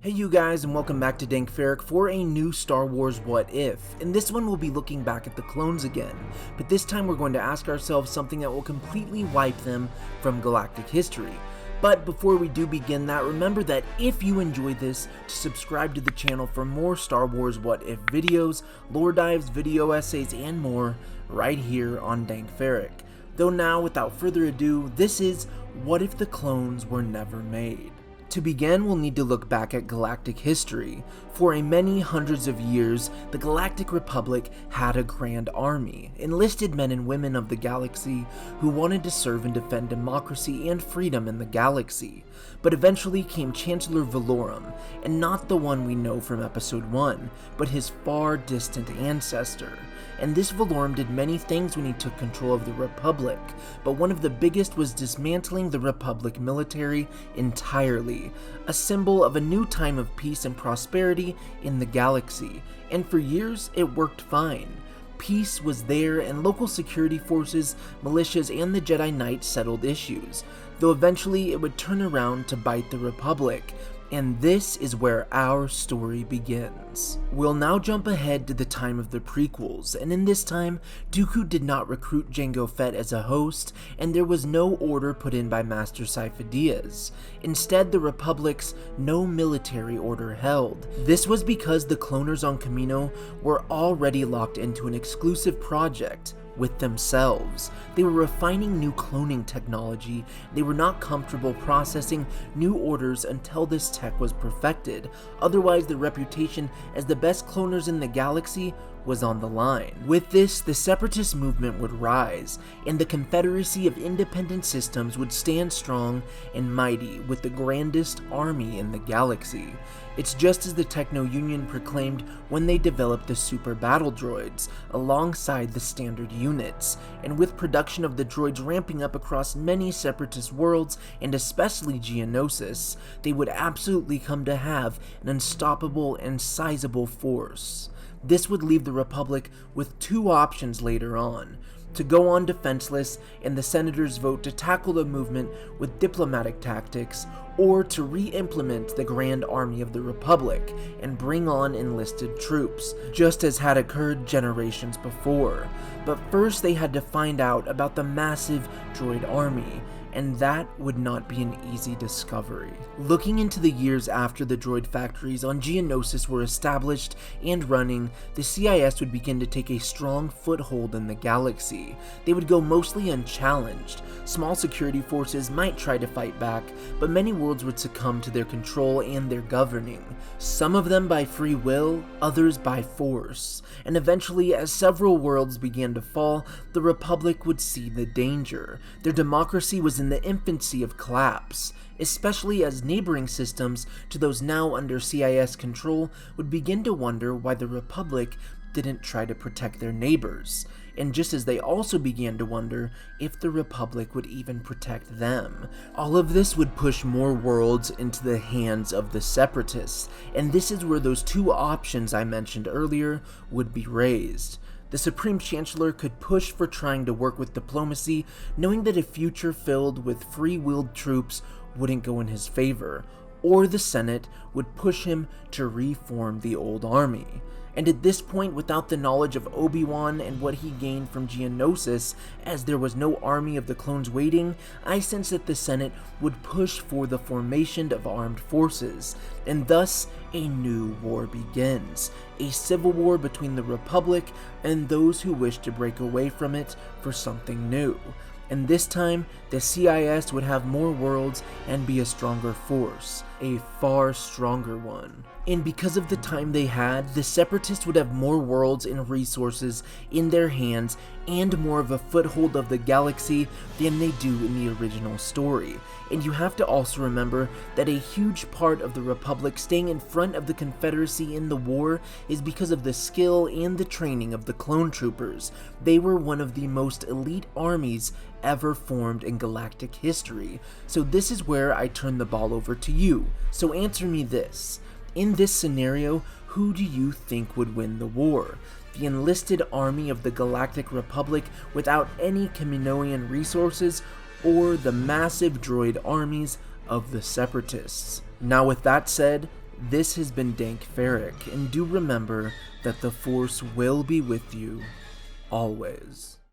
Hey you guys, and welcome back to Dankferric for a new Star Wars What If. In this one we'll be looking back at the clones again, but this time we're going to ask ourselves something that will completely wipe them from galactic history. But before we do begin that, remember that if you enjoyed this, to subscribe to the channel for more Star Wars What If videos, lore dives, video essays, and more right here on Dankferric. Though now, without further ado, this is What If the Clones Were Never Made? To begin, we'll need to look back at galactic history. For many hundreds of years, the Galactic Republic had a grand army, enlisted men and women of the galaxy who wanted to serve and defend democracy and freedom in the galaxy. But eventually came Chancellor Valorum, and not the one we know from episode 1, but his far distant ancestor. And this Valorum did many things when he took control of the Republic, but one of the biggest was dismantling the Republic military entirely, a symbol of a new time of peace and prosperity in the galaxy, and for years it worked fine. Peace was there, and local security forces, militias, and the Jedi Knights settled issues, though eventually it would turn around to bite the Republic. And this is where our story begins. We'll now jump ahead to the time of the prequels, and in this time, Dooku did not recruit Jango Fett as a host, and there was no order put in by Master Sifo-Dyas. Instead, the Republic's no military order held. This was because the cloners on Kamino were already locked into an exclusive project with themselves. They were refining new cloning technology. They were not comfortable processing new orders until this tech was perfected. Otherwise, their reputation as the best cloners in the galaxy was on the line. With this, the Separatist movement would rise, and the Confederacy of Independent Systems would stand strong and mighty with the grandest army in the galaxy. It's just as the Techno-Union proclaimed when they developed the super battle droids, alongside the standard units, and with production of the droids ramping up across many Separatist worlds, and especially Geonosis, they would absolutely come to have an unstoppable and sizable force. This would leave the Republic with two options later on: to go on defenseless and the Senators vote to tackle the movement with diplomatic tactics, or to re-implement the Grand Army of the Republic and bring on enlisted troops, just as had occurred generations before. But first they had to find out about the massive droid army, and that would not be an easy discovery. Looking into the years after the droid factories on Geonosis were established and running, the CIS would begin to take a strong foothold in the galaxy. They would go mostly unchallenged. Small security forces might try to fight back, but many worlds would succumb to their control and their governing. Some of them by free will, others by force. And eventually, as several worlds began to fall, the Republic would see the danger. Their democracy was in the infancy of collapse, especially as neighboring systems to those now under CIS control would begin to wonder why the Republic didn't try to protect their neighbors, and just as they also began to wonder if the Republic would even protect them. All of this would push more worlds into the hands of the Separatists, and this is where those two options I mentioned earlier would be raised. The Supreme Chancellor could push for trying to work with diplomacy, knowing that a future filled with free-willed troops wouldn't go in his favor, or the Senate would push him to reform the old army. And at this point, without the knowledge of Obi-Wan and what he gained from Geonosis, as there was no army of the clones waiting, I sense that the Senate would push for the formation of armed forces, and thus a new war begins. A civil war between the Republic and those who wish to break away from it for something new. And this time, the CIS would have more worlds and be a stronger force, a far stronger one. And because of the time they had, the Separatists would have more worlds and resources in their hands and more of a foothold of the galaxy than they do in the original story. And you have to also remember that a huge part of the Republic staying in front of the Confederacy in the war is because of the skill and the training of the clone troopers. They were one of the most elite armies ever formed in galactic history. So this is where I turn the ball over to you. So answer me this. In this scenario, who do you think would win the war? The enlisted army of the Galactic Republic without any Kaminoan resources, or the massive droid armies of the Separatists? Now with that said, This has been Dank Ferric, and do remember that the Force will be with you always.